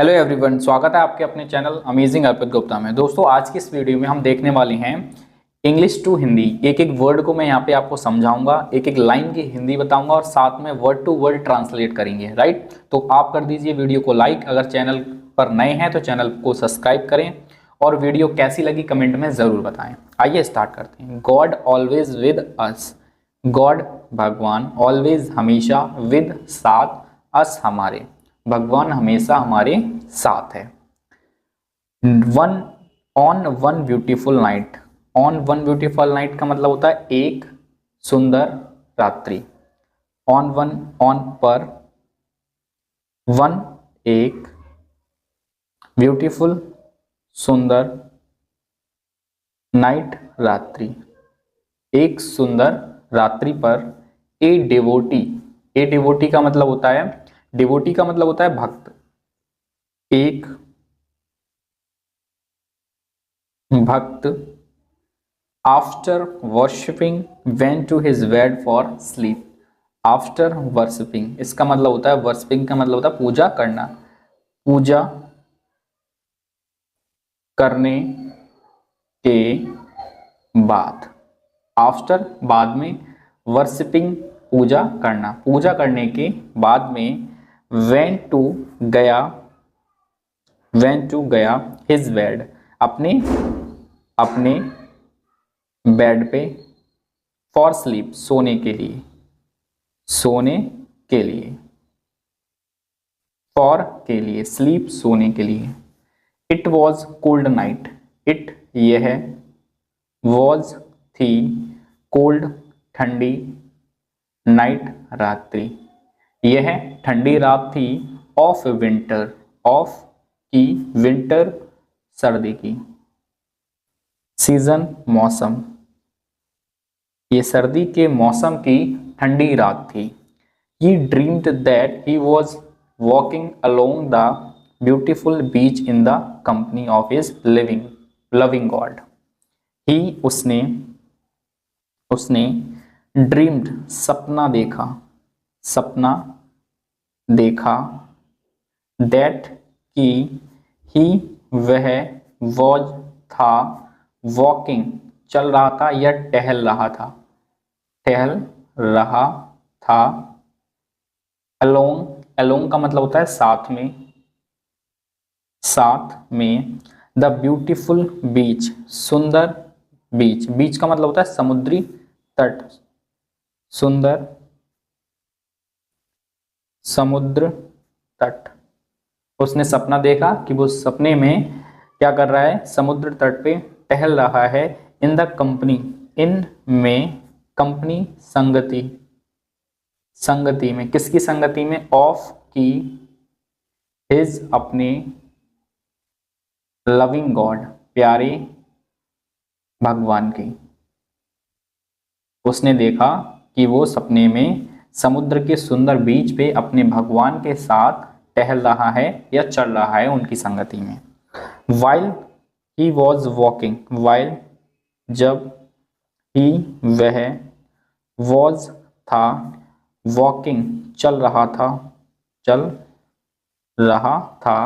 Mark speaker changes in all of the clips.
Speaker 1: Hello everyone, स्वागत है आपके अपने चैनल अमेजिंग अर्पित गुप्ता में। दोस्तों, आज की इस वीडियो में हम देखने वाले हैं इंग्लिश टू हिंदी। एक एक वर्ड को मैं यहाँ पे आपको समझाऊंगा, एक एक लाइन की हिंदी बताऊंगा और साथ में वर्ड टू वर्ड ट्रांसलेट करेंगे। राइट, तो आप कर दीजिए वीडियो को लाइक। अगर चैनल पर नए हैं तो चैनल को सब्सक्राइब करें और वीडियो कैसी लगी कमेंट में ज़रूर बताएं। आइए स्टार्ट करते हैं। God always with us. God भगवान, ऑलवेज हमेशा, विद साथ, अस हमारे, भगवान हमेशा हमारे साथ है। One on one beautiful night. On one beautiful night का मतलब होता है एक सुंदर रात्रि। ऑन वन, ऑन पर, वन एक, ब्यूटीफुल सुंदर, नाइट रात्रि, एक सुंदर रात्रि पर। A devotee. ए डिवोटी का मतलब होता है, डिवोटी का मतलब होता है भक्त। एक भक्त after worshipping went to his bed for sleep. After worshipping, इसका मतलब होता है, वर्शिपिंग का मतलब होता है पूजा करना। पूजा करने के बाद, आफ्टर बाद में, वर्शिपिंग पूजा करना, पूजा करने के बाद में, वेंट टू गया, वेंट टू गया, हिज बेड अपने अपने बेड पे, फॉर स्लीप सोने के लिए, सोने के लिए, फॉर के लिए, स्लीप सोने के लिए। It was cold night. It यह, वॉज थी, कोल्ड ठंडी, नाइट रात्रि, यह ठंडी रात थी, ऑफ विंटर, ऑफ की, विंटर सर्दी की, सीजन मौसम, ये सर्दी के मौसम की ठंडी रात थी। He dreamed that he was walking along the beautiful beach in the company of his loving God. He उसने ड्रीम्ड सपना देखा, सपना देखा, दैट कि ही वह, वॉज था, वॉकिंग चल रहा था या टहल रहा था, टहल रहा था, अलोंग, अलोंग का मतलब होता है साथ में, साथ में, द ब्यूटीफुल बीच, सुंदर बीच, बीच का मतलब होता है समुद्री तट, सुंदर समुद्र तट। उसने सपना देखा कि वो सपने में क्या कर रहा है, समुद्र तट पे टहल रहा है। इन द कंपनी, इन में, कंपनी संगति, संगति में, किसकी संगति में, ऑफ की, हिज अपने, लविंग गॉड प्यारे भगवान की। उसने देखा कि वो सपने में समुद्र के सुंदर बीच पे अपने भगवान के साथ टहल रहा है या चल रहा है उनकी संगति में। While he was walking, while जब, ही वह, वॉज था, वॉकिंग चल रहा था, चल रहा था,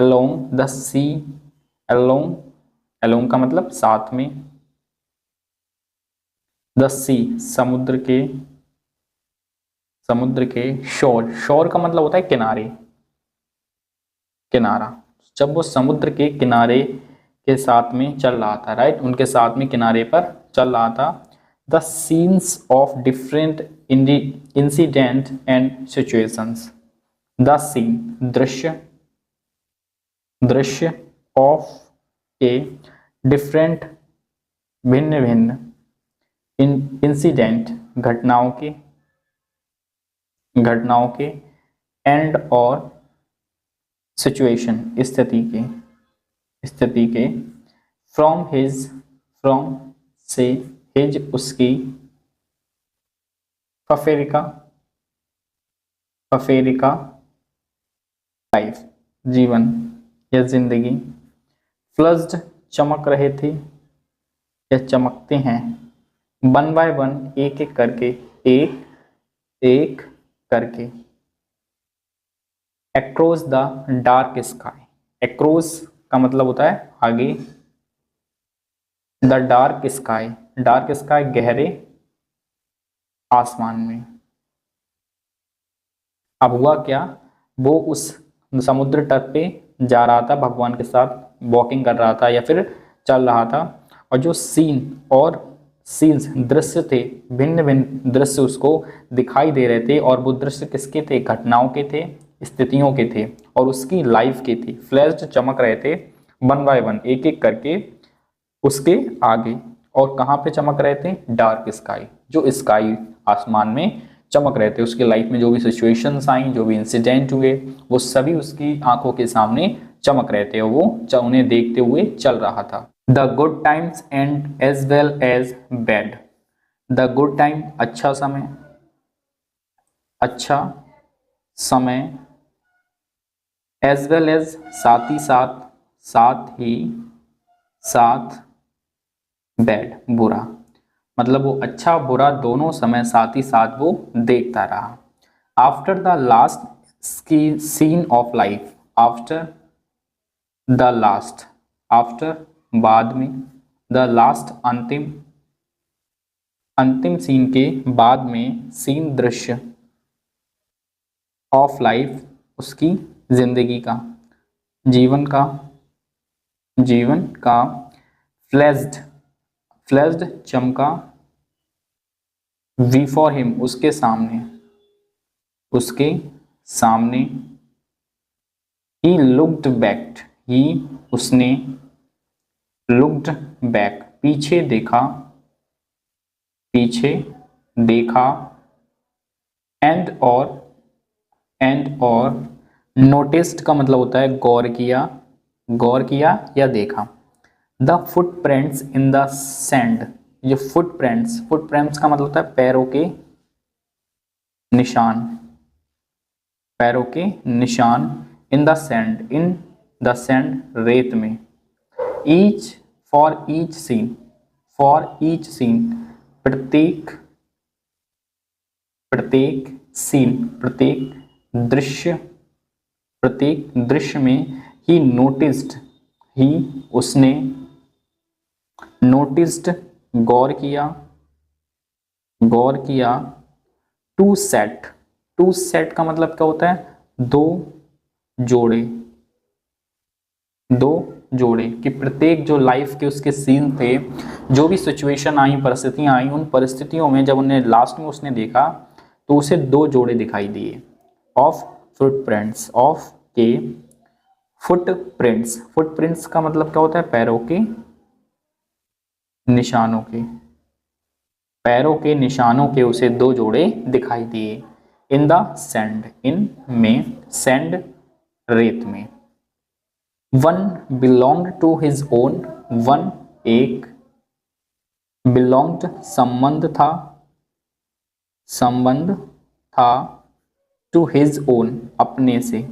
Speaker 1: along the sea, along, along का मतलब साथ में, द सी समुद्र के, समुद्र के, शोर, शोर का मतलब होता है किनारे, किनारा। जब वो समुद्र के किनारे के साथ में चल रहा था, राइट, उनके साथ में किनारे पर चल रहा था। The scenes of different incident and situations, the scene दृश्य, दृश्य, ऑफ के, डिफरेंट भिन्न भिन्न, इंसिडेंट घटनाओं के, घटनाओं के, एंड और सिचुएशन स्थिति के, स्थिति के, फ्रॉम हिज, फ्रॉम से, हिज उसकी, फफेरिका, फफेरिका लाइफ जीवन या जिंदगी, फ्लज्ड चमक रहे थे या चमकते हैं, वन बाय वन एक एक करके, एक एक करके, across the dark sky, across का मतलब होता है आगे। The dark sky, dark sky गहरे आसमान में। अब हुआ क्या, वो उस समुद्र तट पे जा रहा था, भगवान के साथ वॉकिंग कर रहा था या फिर चल रहा था, और जो सीन और सीन्स दृश्य थे, भिन्न भिन्न दृश्य उसको दिखाई दे रहे थे, और वो दृश्य किसके थे, घटनाओं के थे, स्थितियों के थे, और उसकी लाइफ के थे। फ्लैश्ड चमक रहे थे वन बाय वन, एक एक करके उसके आगे। और कहाँ पे चमक रहे थे, डार्क स्काई, जो स्काई आसमान में चमक रहे थे। उसके लाइफ में जो भी सिचुएशंस आई, जो भी इंसिडेंट हुए, वो सभी उसकी आंखों के सामने चमक रहे थे, और वो उन्हें देखते हुए चल रहा था। The good times and as well as bad. The good time अच्छा समय, अच्छा समय, एज वेल एज साथ ही साथ, साथ ही साथ, बैड बुरा, मतलब वो अच्छा बुरा दोनों समय साथ ही साथ वो देखता रहा। After the last scene of life, after the last, after बाद में, द लास्ट अंतिम, अंतिम सीन के बाद में, सीन दृश्य, ऑफ लाइफ उसकी जिंदगी का, जीवन का, जीवन का, फ्लैश्ड, फ्लैश्ड चमका, वी फॉर हिम उसके सामने, उसके सामने, ही लुक्ड बैक, ही उसने, लुक्ड बैक पीछे देखा, पीछे देखा, एंड और नोटिस्ड का मतलब होता है गौर किया, गौर किया या देखा। The footprints in the sand, ये फुटप्रिंट्स, फुटप्रिंट्स का मतलब होता है पैरों के निशान, पैरों के निशान, in the sand, in the sand रेत में, each for each scene, for each scene प्रत्येक, प्रत्येक सीन प्रत्येक दृश्य, प्रत्येक दृश्य में, ही नोटिस्ड, ही उसने, नोटिस्ड गौर किया, गौर किया, टू सेट, टू सेट का मतलब क्या होता है, दो जोड़े, दो जोड़े, कि प्रत्येक जो लाइफ के उसके सीन थे, जो भी सिचुएशन आई, परिस्थितियां आई, उन परिस्थितियों में जब उन्हें लास्ट में उसने देखा तो उसे दो जोड़े दिखाई दिए, ऑफ फुटप्रिंट्स, ऑफ के फुटप्रिंट्स, फुटप्रिंट्स का मतलब क्या होता है, पैरों के निशानों के, पैरों के निशानों के उसे दो जोड़े दिखाई दिए। इन द सैंड, इन में, सैंड रेत में। One belonged to his own, one एक, बिलोंग्ड संबंध था, संबंध था, टू हिज ओन अपने से,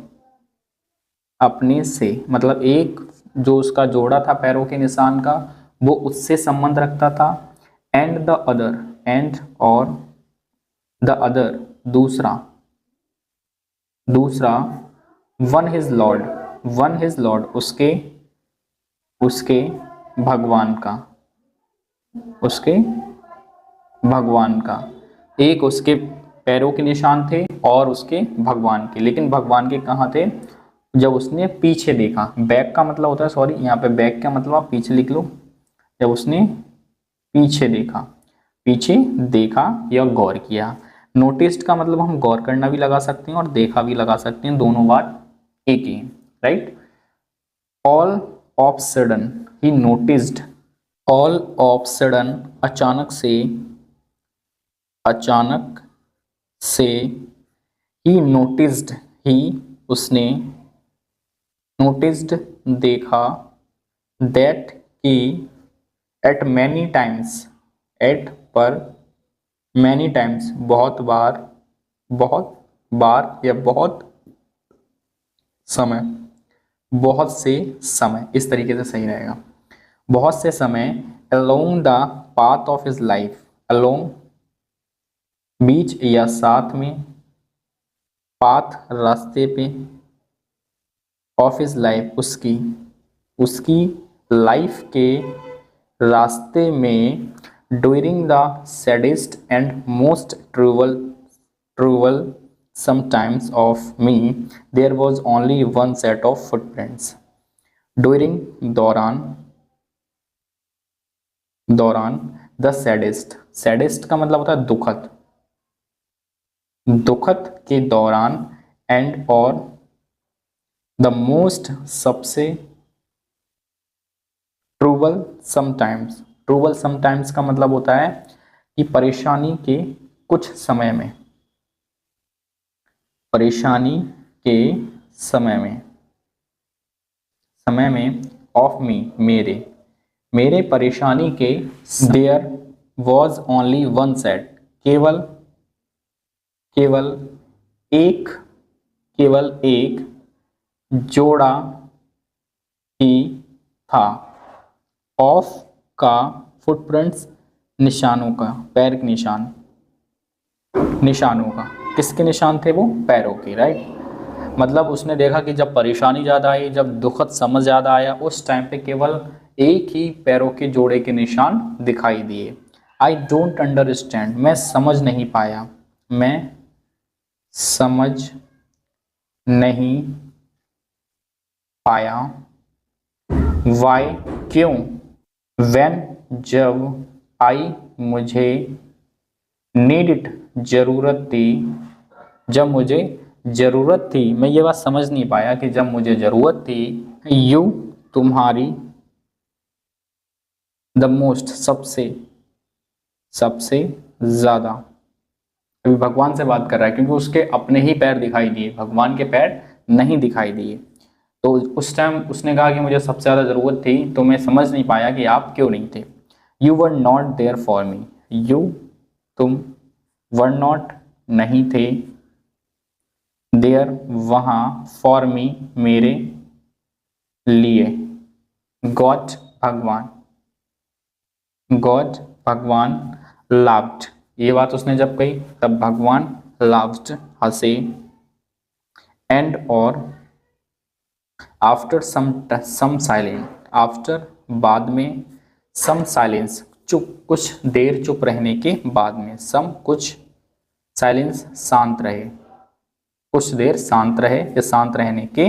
Speaker 1: अपने से मतलब एक जो उसका जोड़ा था पैरों के निशान का, वो उससे संबंध रखता था। एंड द अदर, एंड और, द अदर दूसरा, दूसरा, one his Lord, one his Lord उसके, उसके भगवान का, उसके भगवान का, एक उसके पैरों के निशान थे और उसके भगवान के, लेकिन भगवान के कहाँ थे, जब उसने पीछे देखा, बैक का मतलब होता है, सॉरी यहाँ पे बैक का मतलब आप पीछे लिख लो, जब उसने पीछे देखा, पीछे देखा या गौर किया। नोटिस्ड का मतलब हम गौर करना भी लगा सकते हैं और देखा भी लगा सकते हैं, दोनों बात एक ही, right. All of sudden he noticed, all of sudden अचानक से, अचानक से, ही नोटिस्ड, ही उसने, नोटिस्ड देखा, दैट की, एट मैनी टाइम्स, एट पर, मैनी टाइम्स बहुत बार, बहुत बार या बहुत समय, बहुत से समय, इस तरीके से सही रहेगा, बहुत से समय, along the path of his life, along beach या साथ में, पाथ रास्ते पे, ऑफ हिज लाइफ, उसकी उसकी लाइफ के रास्ते में, during the saddest and most trouble sometimes of me, there was only one set of footprints. During, दौरान, दौरान, द सैडेस्ट, सैडेस्ट का मतलब होता है दुखद, दुखद के दौरान, एंड और द मोस्ट सबसे, ट्रूबल समटाइम्स, ट्रूबल समटाइम्स का मतलब होता है कि परेशानी के कुछ समय में, परेशानी के समय में, समय में, ऑफ मी, मेरे, मेरे परेशानी के, there was only one set, केवल, केवल एक, केवल एक जोड़ा ही था, ऑफ का, फुटप्रिंट्स, निशानों का, पैर के निशान, निशानों का, किसके निशान थे वो, पैरों के, राइट। मतलब उसने देखा कि जब परेशानी ज़्यादा आई, जब दुखद समय ज़्यादा आया, उस टाइम पे केवल एक ही पैरों के जोड़े के निशान दिखाई दिए। आई डोंट अंडरस्टैंड, मैं समझ नहीं पाया, मैं समझ नहीं पाया, वाई, क्यों, व्हेन, जब, आई, मुझे, नीड इट, जरूरत थी, जब मुझे जरूरत थी, मैं ये बात समझ नहीं पाया कि जब मुझे जरूरत थी, यू, तुम्हारी, द मोस्ट, सबसे, सबसे ज्यादा। अभी भगवान से बात कर रहा है क्योंकि उसके अपने ही पैर दिखाई दिए, भगवान के पैर नहीं दिखाई दिए। तो उस टाइम उसने कहा कि मुझे सबसे ज़्यादा ज़रूरत थी, तो मैं समझ नहीं पाया कि आप क्यों नहीं थे। You were not there for me, you, तुम, वर नॉट, नहीं थे, देयर, वहाँ, फॉर मी, मेरे लिए, गॉड, भगवान, गॉड, भगवान, लाव्ड, ये बात उसने जब कही तब भगवान लाव्ड, हंसे, एंड और, आफ्टर सम साइलेंस, आफ्टर, बाद में, सम साइलेंस, चुप, कुछ देर चुप रहने के बाद में, सम, कुछ, साइलेंस, शांत रहे, कुछ देर शांत रहे या शांत रहने के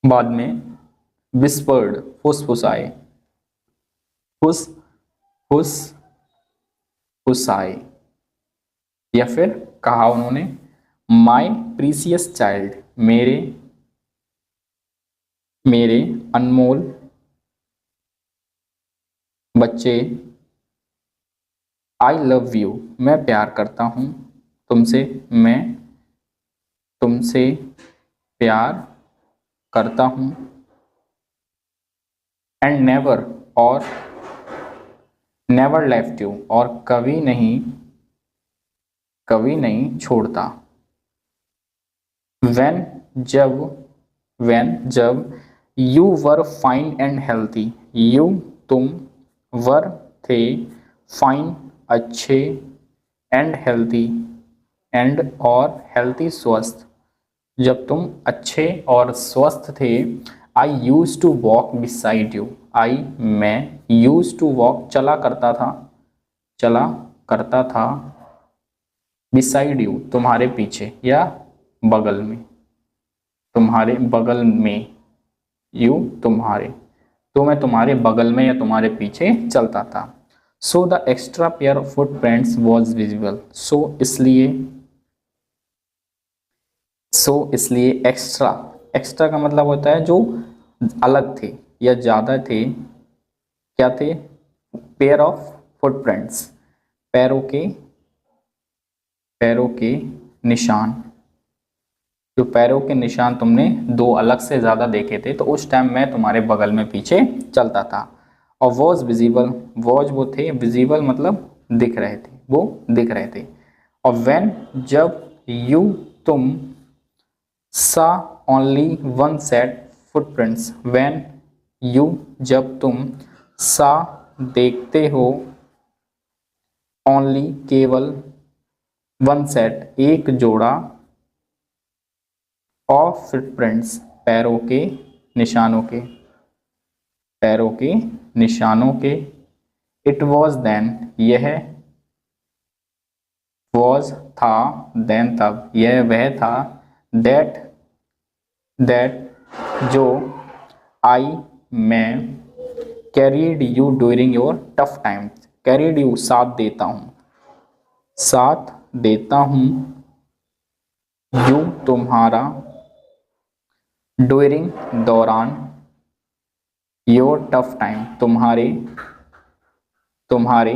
Speaker 1: बाद में, विस्पर्ड, फुसफुसाए, फुस फुस फुसाए, या फिर कहा उन्होंने, माई प्रीसियस चाइल्ड, मेरे, मेरे अनमोल बच्चे, आई लव यू, मैं प्यार करता हूँ तुमसे, मैं तुमसे प्यार करता हूँ, एंड नेवर, और, नेवर लेफ्ट यू, और कभी नहीं, कभी नहीं छोड़ता, व्हेन, जब, व्हेन, जब, you were fine and healthy, you, तुम, वर, थे, फाइन, अच्छे, एंड हेल्थी, एंड और, हेल्थी, स्वस्थ, जब तुम अच्छे और स्वस्थ थे, I used to walk beside you, I, मैं, यूज टू वॉक, चला करता था, चला करता था, बिसाइड यू, तुम्हारे पीछे या बगल में, तुम्हारे बगल में, यू, तुम्हारे, तो मैं तुम्हारे बगल में या तुम्हारे पीछे चलता था। So the extra pair of footprints was visible, so इसलिए, सो इसलिए, एक्स्ट्रा, एक्स्ट्रा का मतलब होता है जो अलग थे या ज़्यादा थे, क्या थे, पेयर ऑफ फुटप्रिंट्स, पैरों के, पैरों के निशान, जो पैरों के निशान तुमने दो अलग से ज़्यादा देखे थे, तो उस टाइम मैं तुम्हारे बगल में पीछे चलता था। और वॉज विजिबल, वॉज वो थे, विजिबल मतलब दिख रहे थे, वो दिख रहे थे। और व्हेन, जब, यू, तुम, सा only one set footprints, when, you, जब तुम, सा, देखते हो, ओनली, केवल, वन सेट, एक जोड़ा, ऑफ फुटप्रिंट्स, पैरों के निशानों के, पैरों के निशानों के। इट वॉज देन, यह वॉज था, देन तब, यह वह था, दैट जो, आई मैं, carried you during your tough times, carried you साथ देता हूँ, साथ देता हूँ, यू तुम्हारा, ड्यूरिंग दौरान, योर टफ टाइम तुम्हारे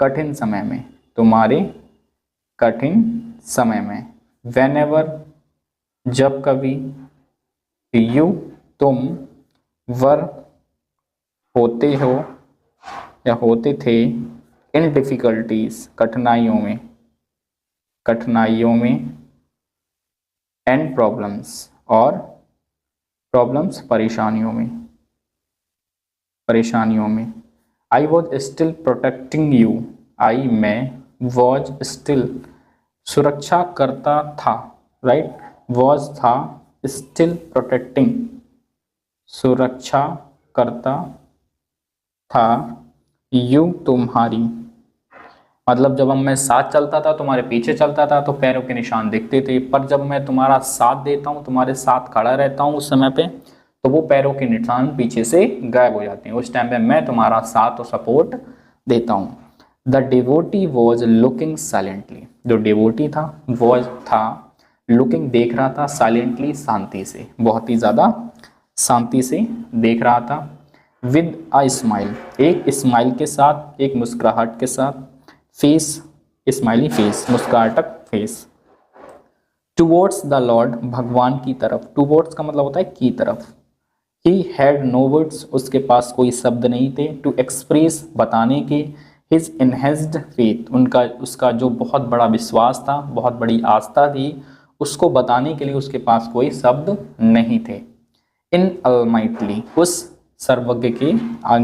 Speaker 1: कठिन समय में, तुम्हारे कठिन समय में। व्हेनेवर जब कभी, यू तुम, वर होते हो या होते थे, इन डिफिकल्टीज कठिनाइयों में, एंड प्रॉब्लम्स और प्रॉब्लम्स परेशानियों में। I was still protecting you, I मैं, वॉज स्टिल सुरक्षा करता था, राइट, वॉज था, स्टिल प्रोटेक्टिंग सुरक्षा करता था, यू तुम्हारी, मतलब जब मैं साथ चलता था, तुम्हारे पीछे चलता था तो पैरों के निशान दिखते थे, पर जब मैं तुम्हारा साथ देता हूँ, तुम्हारे साथ खड़ा रहता हूँ उस समय पे, तो वो पैरों के निशान पीछे से गायब हो जाते हैं। उस टाइम पे मैं तुम्हारा साथ और सपोर्ट देता हूँ। The devotee was looking silently, जो डिवोटी था, वॉज था, लुकिंग देख रहा था, साइलेंटली शांति से, बहुत ही ज़्यादा शांति से देख रहा था, विद अ स्माइल, एक स्माइल के साथ, एक मुस्कुराहट के साथ, फेस स्माइली फेस, मुस्कुराहट फेस, टुवर्ड्स द लॉर्ड, भगवान की तरफ, टुवर्ड्स का मतलब होता है की तरफ, ही हैड नो वर्ड्स, उसके पास कोई शब्द नहीं थे, टू एक्सप्रेस बताने के, हिज इनहेज्ड फेथ, उसका जो बहुत बड़ा विश्वास था, बहुत बड़ी आस्था थी, उसको बताने के लिए उसके पास कोई शब्द नहीं थे। इन अलमाइटली, उस सर्वज्ञ के आगे